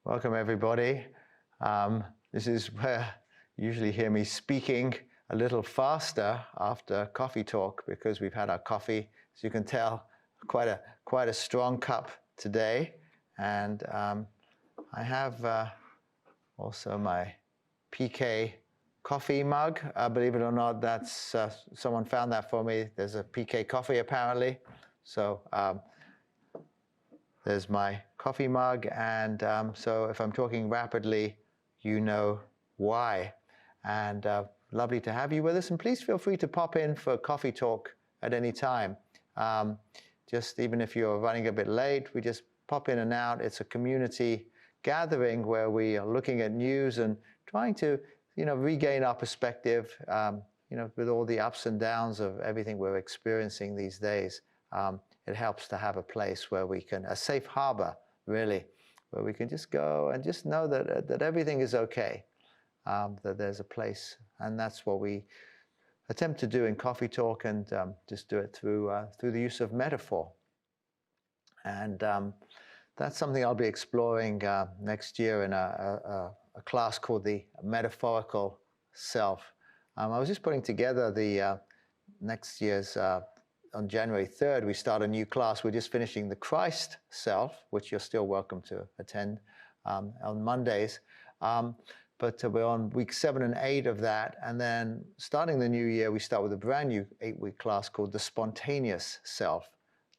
Welcome, everybody. This is where you usually hear me speaking a little faster after coffee talk because we've had our coffee. As you can tell, quite a strong cup today. And I have also my PK coffee mug. Believe it or not, that's someone found that for me. There's a PK coffee apparently. So there's my coffee mug, and so if I'm talking rapidly, you know why. And lovely to have you with us, and please feel free to pop in for coffee talk at any time. Just even if you're running a bit late, we just pop in and out. It's a community gathering where we are looking at news and trying to, regain our perspective, with all the ups and downs of everything we're experiencing these days. It helps to have a place where we can, a safe harbor, really, where we can just go and just know that everything is okay, that there's a place. And that's what we attempt to do in Coffee Talk, and just do it through the use of metaphor. And that's something I'll be exploring next year in a class called the Metaphorical Self. I was just putting together the next year's on January 3rd, we start a new class. We're just finishing the Christ Self, which you're still welcome to attend on Mondays. But we're on week 7 and 8 of that. And then starting the new year, we start with a brand new 8-week class called the Spontaneous Self,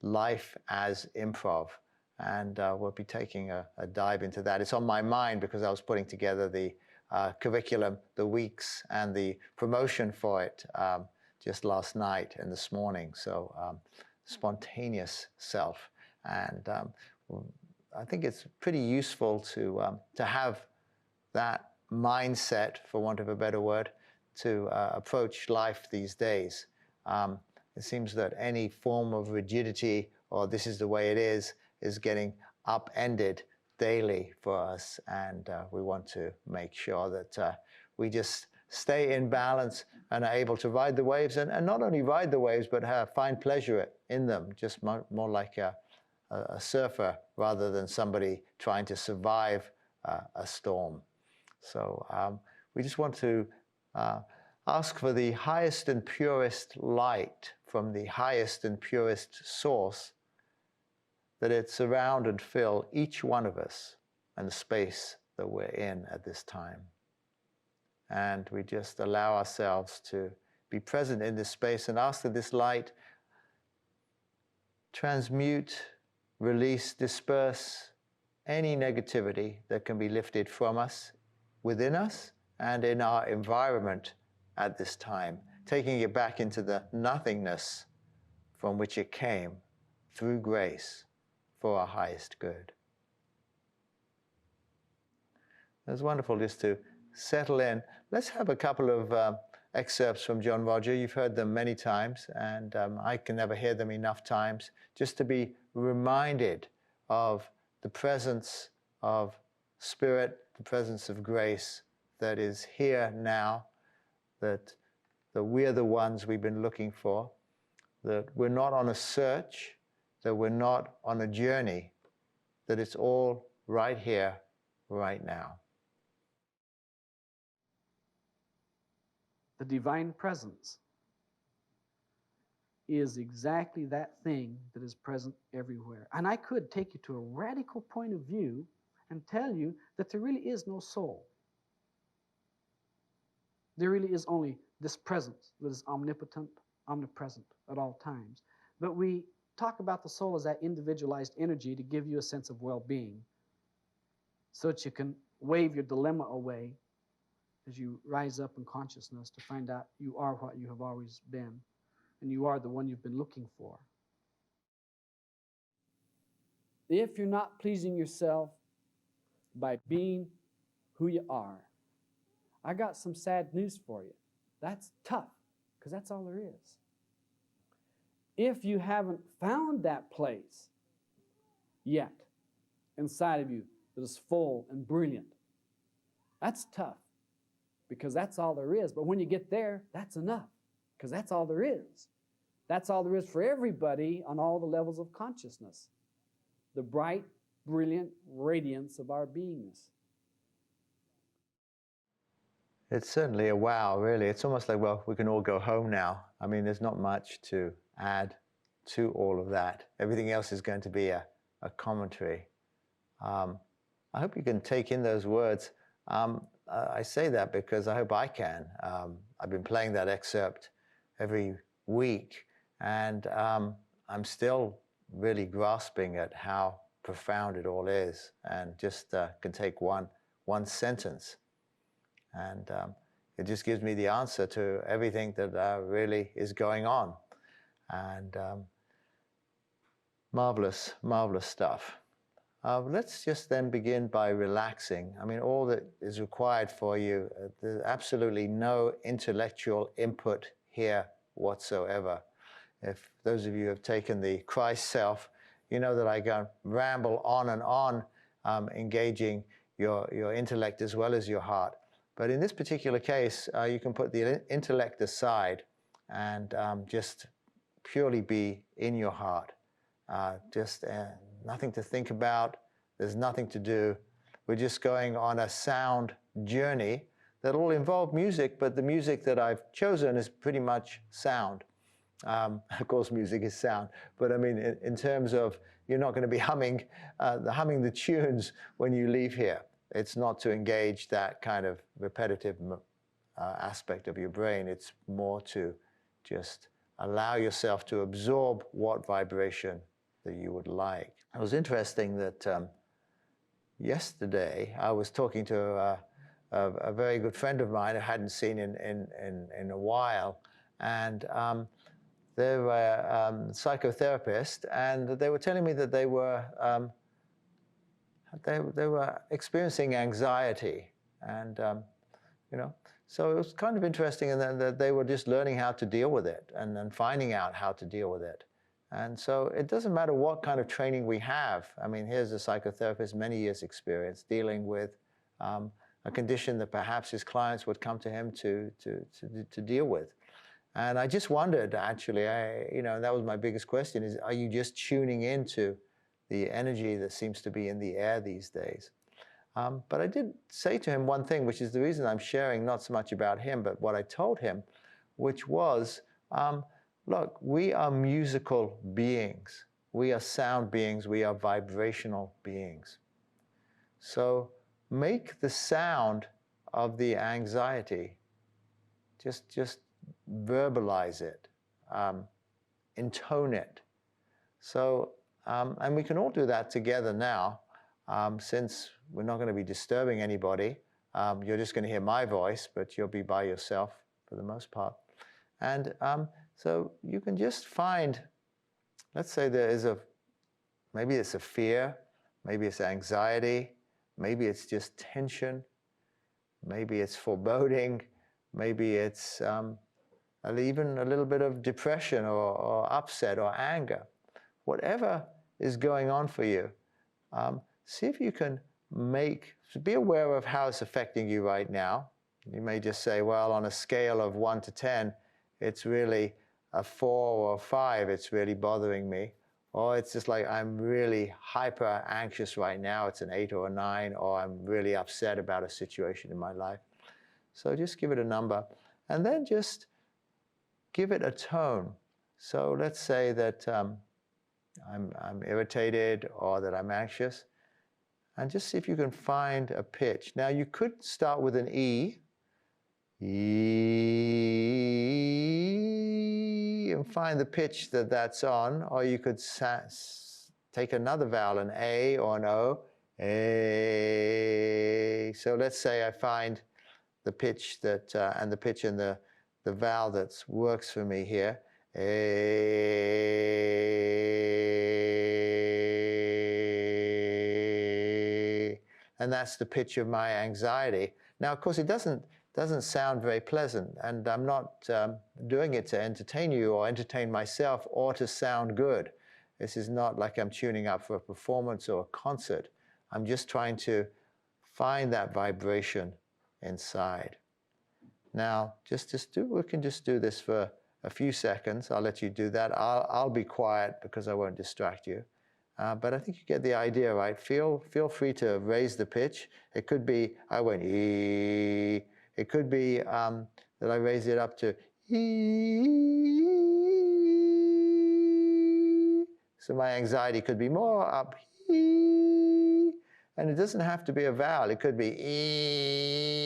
Life as Improv. And we'll be taking a dive into that. It's on my mind because I was putting together the curriculum, the weeks, and the promotion for it just last night and this morning. So spontaneous self. And I think it's pretty useful to have that mindset, for want of a better word, to approach life these days. It seems that any form of rigidity, or this is the way it is getting upended daily for us. And we want to make sure that we just stay in balance and are able to ride the waves, and not only ride the waves, but find pleasure in them, just more like a surfer rather than somebody trying to survive a storm. So we just want to ask for the highest and purest light from the highest and purest source, that it surround and fill each one of us and the space that we're in at this time. And we just allow ourselves to be present in this space and ask that this light transmute, release, disperse any negativity that can be lifted from us, within us, and in our environment at this time, taking it back into the nothingness from which it came, through grace, for our highest good. It's wonderful just to settle in. Let's have a couple of excerpts from John Roger. You've heard them many times, and I can never hear them enough times, just to be reminded of the presence of Spirit, the presence of grace that is here now, that we're the ones we've been looking for, that we're not on a search, that we're not on a journey, that it's all right here, right now. The divine presence is exactly that thing that is present everywhere. And I could take you to a radical point of view and tell you that there really is no soul. There really is only this presence that is omnipotent, omnipresent at all times. But we talk about the soul as that individualized energy to give you a sense of well-being, so that you can wave your dilemma away as you rise up in consciousness to find out you are what you have always been, and you are the one you've been looking for. If you're not pleasing yourself by being who you are, I got some sad news for you. That's tough, because that's all there is. If you haven't found that place yet inside of you that is full and brilliant, that's tough, because that's all there is. But when you get there, that's enough, because that's all there is. That's all there is for everybody on all the levels of consciousness. The bright, brilliant radiance of our beingness. It's certainly a wow, really. It's almost like, well, we can all go home now. I mean, there's not much to add to all of that. Everything else is going to be a commentary. I hope you can take in those words. I say that because I hope I can. I've been playing that excerpt every week, and I'm still really grasping at how profound it all is, and just can take one sentence, and it just gives me the answer to everything that really is going on. And marvelous stuff. Let's just then begin by relaxing. I mean, all that is required for you, there's absolutely no intellectual input here whatsoever. If those of you have taken the Christ self, you know that I can ramble on and on, engaging your intellect as well as your heart. But in this particular case, you can put the intellect aside and just purely be in your heart. Just nothing to think about. There's nothing to do. We're just going on a sound journey that will involve music, but the music that I've chosen is pretty much sound. Of course, music is sound, but I mean, in terms of, you're not going to be humming the tunes when you leave here. It's not to engage that kind of repetitive aspect of your brain. It's more to just allow yourself to absorb what vibration that you would like. It was interesting that yesterday I was talking to a very good friend of mine I hadn't seen in a while, and they were a psychotherapist, and they were telling me that they were experiencing anxiety, and you know, so it was kind of interesting, and then that they were just learning how to deal with it, and then finding out how to deal with it. And so it doesn't matter what kind of training we have. I mean, here's a psychotherapist, many years experience dealing with a condition that perhaps his clients would come to him to deal with. And I just wondered, actually, that was my biggest question, is are you just tuning into the energy that seems to be in the air these days? But I did say to him one thing, which is the reason I'm sharing, not so much about him, but what I told him, which was, look, we are musical beings. We are sound beings. We are vibrational beings. So make the sound of the anxiety, just verbalize it, intone it. So, and we can all do that together now, since we're not going to be disturbing anybody. You're just going to hear my voice, but you'll be by yourself for the most part. And so you can just find, let's say there is maybe it's a fear, maybe it's anxiety, maybe it's just tension, maybe it's foreboding, maybe it's even a little bit of depression or upset or anger. Whatever is going on for you, see if you can be aware of how it's affecting you right now. You may just say, well, on a scale of 1 to 10, it's really a 4 or a 5, it's really bothering me. Or it's just like, I'm really hyper anxious right now, it's an 8 or a 9, or I'm really upset about a situation in my life. So just give it a number, and then just give it a tone. So let's say that I'm irritated or that I'm anxious, and just see if you can find a pitch. Now you could start with an E, and find the pitch that's on, or you could take another vowel, an A or an O, A. So let's say I find the pitch that, and the pitch in the vowel that works for me here, A. And that's the pitch of my anxiety. Now, of course, it doesn't sound very pleasant, and I'm not doing it to entertain you or entertain myself or to sound good. This is not like I'm tuning up for a performance or a concert. I'm just trying to find that vibration inside. Now, we can just do this for a few seconds. I'll let you do that. I'll be quiet because I won't distract you. But I think you get the idea, right? Feel free to raise the pitch. It could be, I went E. It could be that I raise it up to E. So my anxiety could be more up E. And it doesn't have to be a vowel. It could be E,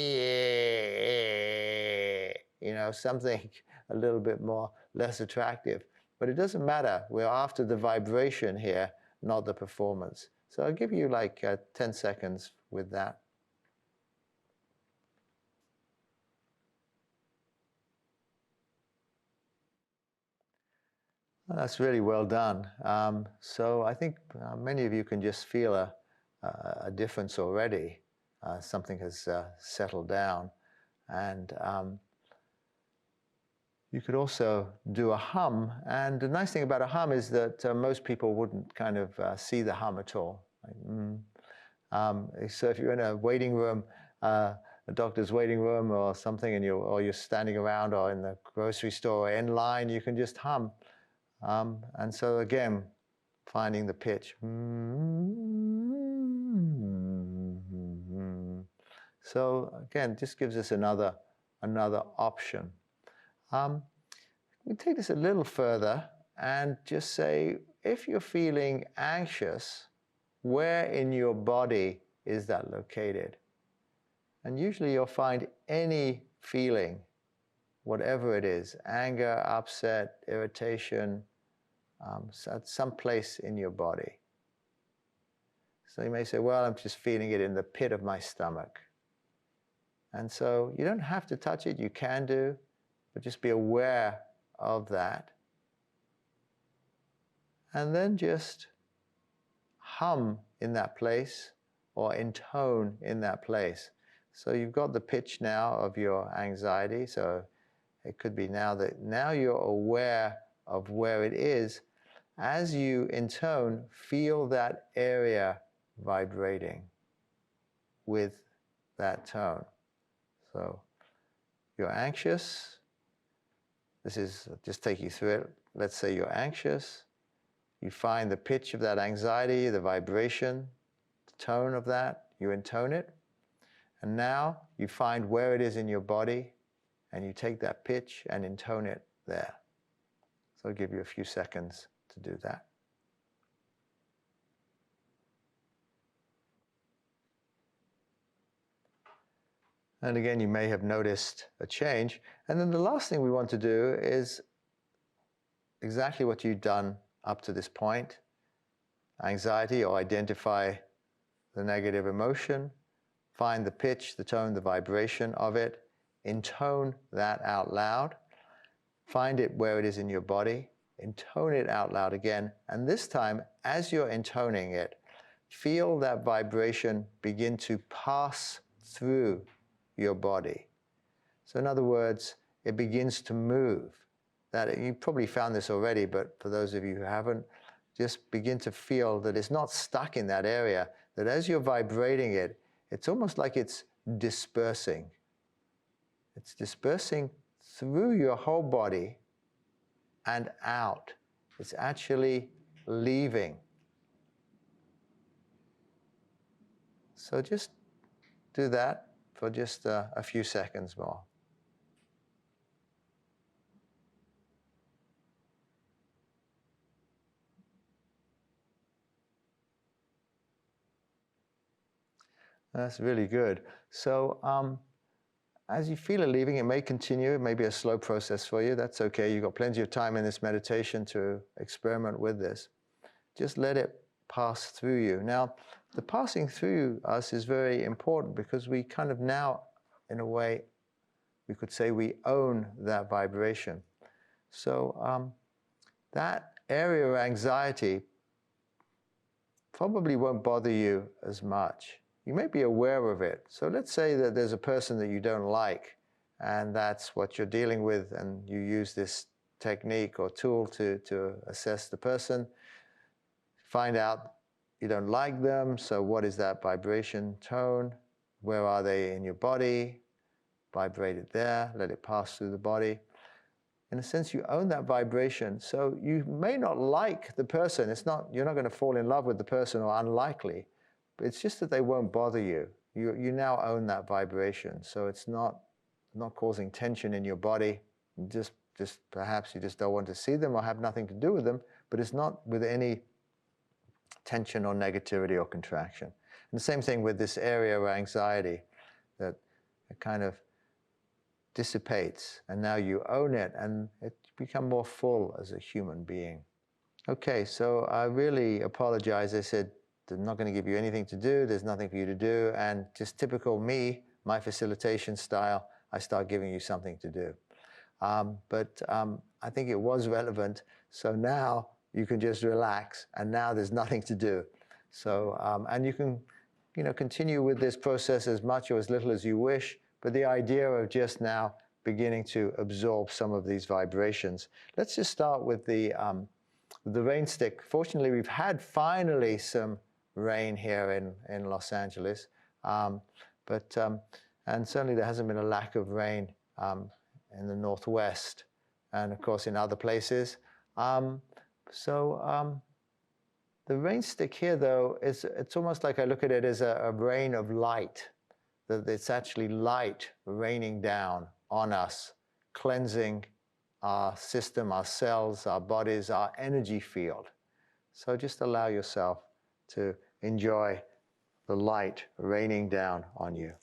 you know, something a little bit more less attractive. But it doesn't matter. We're after the vibration here, not the performance. So I'll give you like 10 seconds with that. Well, that's really well done. So I think many of you can just feel a difference already. Something has settled down. And you could also do a hum. And the nice thing about a hum is that most people wouldn't kind of see the hum at all. Like, so if you're in a waiting room, a doctor's waiting room or something, and you're standing around or in the grocery store or in line, you can just hum. And so again, finding the pitch. So again, just gives us another option. We take this a little further and just say, if you're feeling anxious, where in your body is that located? And usually you'll find any feeling, whatever it is, anger, upset, irritation, at some place in your body. So you may say, well, I'm just feeling it in the pit of my stomach. And so you don't have to touch it, you can do, but just be aware of that. And then just hum in that place or intone in that place. So you've got the pitch now of your anxiety. So it could be now you're aware of where it is. As you intone, feel that area vibrating with that tone. So you're anxious. This is just take you through it. Let's say you're anxious. You find the pitch of that anxiety, the vibration, the tone of that. You intone it. And now you find where it is in your body, and you take that pitch and intone it there. So I'll give you a few seconds to do that. And again, you may have noticed a change. And then the last thing we want to do is exactly what you've done up to this point. Anxiety, or identify the negative emotion, find the pitch, the tone, the vibration of it, intone that out loud, find it where it is in your body, intone it out loud again, and this time, as you're intoning it, feel that vibration begin to pass through your body. So in other words, it begins to move. That you probably found this already, but for those of you who haven't, just begin to feel that it's not stuck in that area, that as you're vibrating it, it's almost like it's dispersing. It's dispersing through your whole body and out. It's actually leaving. So just do that for just a few seconds more. That's really good. So as you feel it leaving, it may continue. It may be a slow process for you. That's okay. You've got plenty of time in this meditation to experiment with this. Just let it pass through you. Now, the passing through us is very important because we kind of now, in a way, we could say we own that vibration. So that area of anxiety probably won't bother you as much. You may be aware of it. So let's say that there's a person that you don't like, and that's what you're dealing with, and you use this technique or tool to assess the person. Find out you don't like them, so what is that vibration tone? Where are they in your body? Vibrate it there, let it pass through the body. in a sense, you own that vibration. So you may not like the person. You're not going to fall in love with the person, or unlikely. But it's just that they won't bother you. You now own that vibration. So it's not causing tension in your body. Just perhaps you just don't want to see them or have nothing to do with them, but it's not with any tension or negativity or contraction. And the same thing with this area of anxiety, that it kind of dissipates, and now you own it, and it become more full as a human being. Okay, so I really apologize. I said I'm not going to give you anything to do. There's nothing for you to do, and just typical me, my facilitation style, I start giving you something to do. But I think it was relevant. So now you can just relax, and now there's nothing to do. So and you can, continue with this process as much or as little as you wish. But the idea of just now beginning to absorb some of these vibrations. Let's just start with the rain stick. Fortunately, we've had finally some rain here in Los Angeles, and certainly there hasn't been a lack of rain in the Northwest, and of course in other places. The rain stick here, though, it's almost like I look at it as a rain of light. That it's actually light raining down on us, cleansing our system, our cells, our bodies, our energy field. So just allow yourself to enjoy the light raining down on you.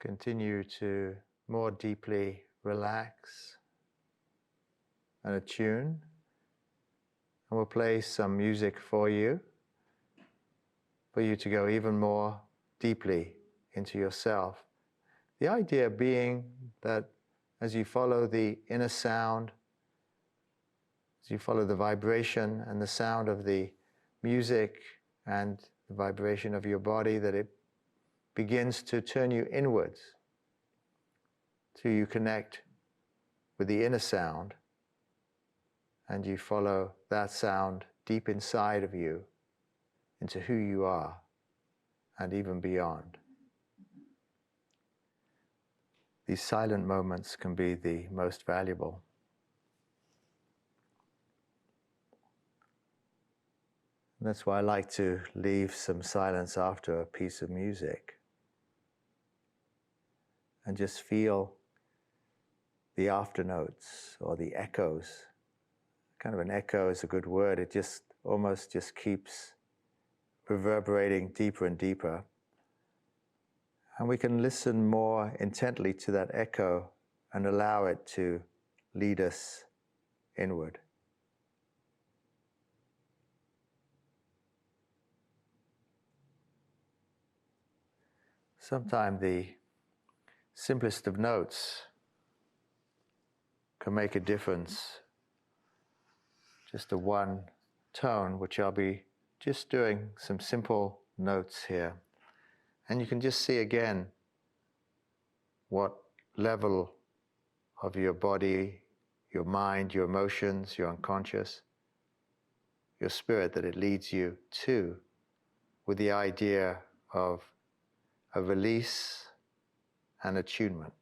Continue to more deeply relax and attune. And we'll play some music for you to go even more deeply into yourself. The idea being that as you follow the inner sound, as you follow the vibration and the sound of the music and the vibration of your body, that it begins to turn you inwards till you connect with the inner sound, and you follow that sound deep inside of you into who you are and even beyond. These silent moments can be the most valuable. And that's why I like to leave some silence after a piece of music and just feel the afternotes or the echoes. Kind of an echo is a good word. It just almost just keeps reverberating deeper and deeper. And we can listen more intently to that echo and allow it to lead us inward. Sometimes the simplest of notes can make a difference. Just a one tone, which I'll be just doing some simple notes here. And you can just see again what level of your body, your mind, your emotions, your unconscious, your spirit that it leads you to, with the idea of a release and attunement.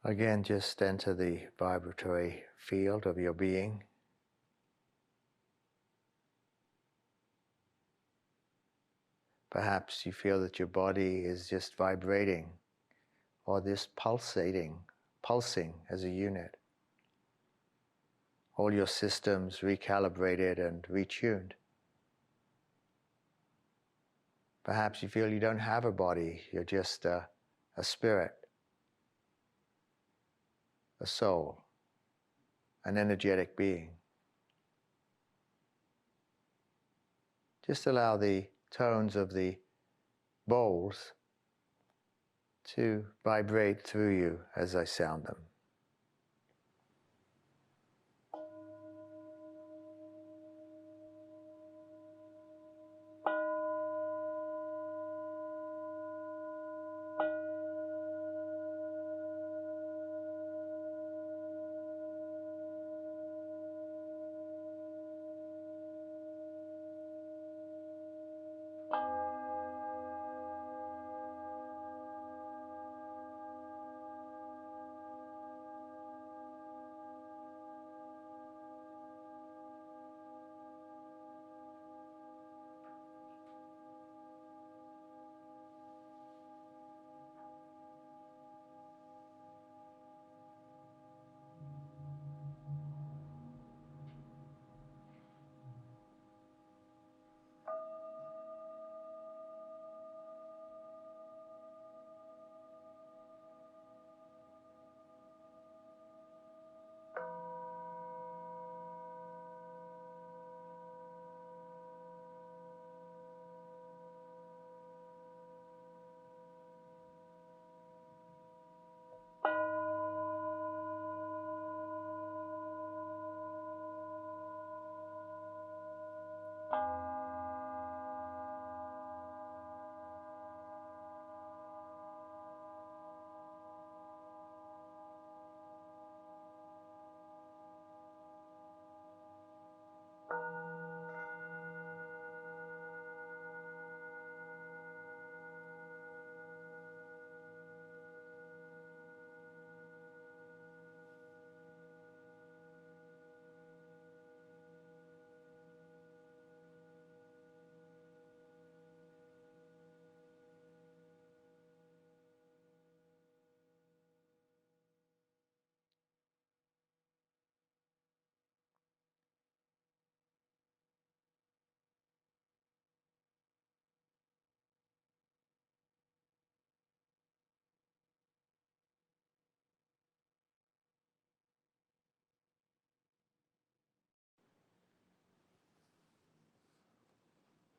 Again, just enter the vibratory field of your being. Perhaps you feel that your body is just vibrating or just pulsating pulsing as a unit. All your systems recalibrated and retuned. Perhaps you feel you don't have a body, you're just a spirit, a soul, an energetic being. Just allow the tones of the bowls to vibrate through you as I sound them.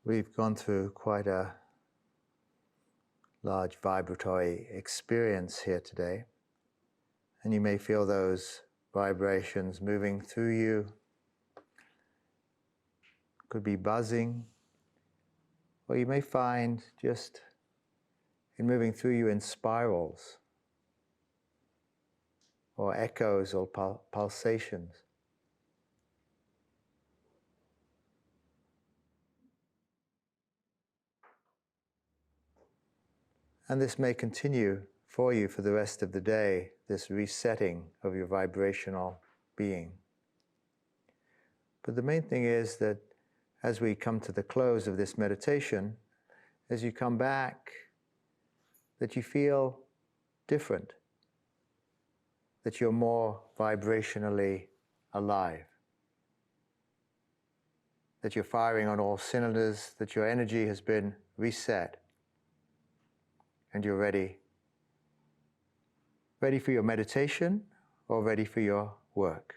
We've gone through quite a large vibratory experience here today, and you may feel those vibrations moving through you. Could be buzzing, or you may find just in moving through you in spirals or echoes or pulsations. And this may continue for you for the rest of the day, this resetting of your vibrational being. But the main thing is that as we come to the close of this meditation, as you come back, that you feel different, that you're more vibrationally alive, that you're firing on all cylinders, that your energy has been reset, and you're ready for your meditation or ready for your work.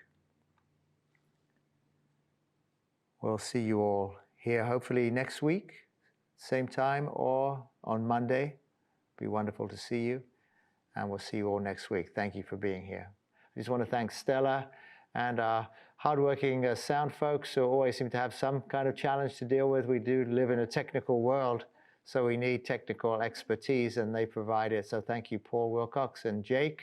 We'll see you all here hopefully next week, same time, or on Monday. Be wonderful to see you, and we'll see you all next week. Thank you for being here. I just want to thank Stella and our hardworking sound folks who always seem to have some kind of challenge to deal with. We do live in a technical world, so we need technical expertise, and they provide it. So thank you, Paul Wilcox and Jake,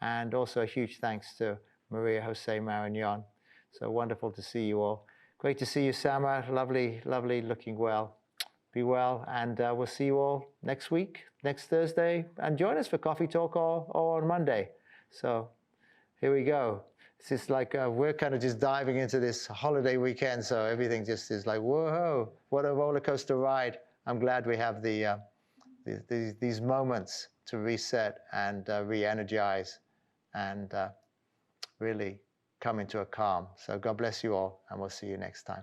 and also a huge thanks to Maria Jose Marignon. So wonderful to see you all. Great to see you, Sama. Lovely, lovely, looking well. Be well, and we'll see you all next week, next Thursday, and join us for Coffee Talk or on Monday. So here we go. It's just like we're kind of just diving into this holiday weekend, so everything just is like, whoa, what a roller coaster ride. I'm glad we have these moments to reset and re-energize and really come into a calm. So God bless you all, and we'll see you next time.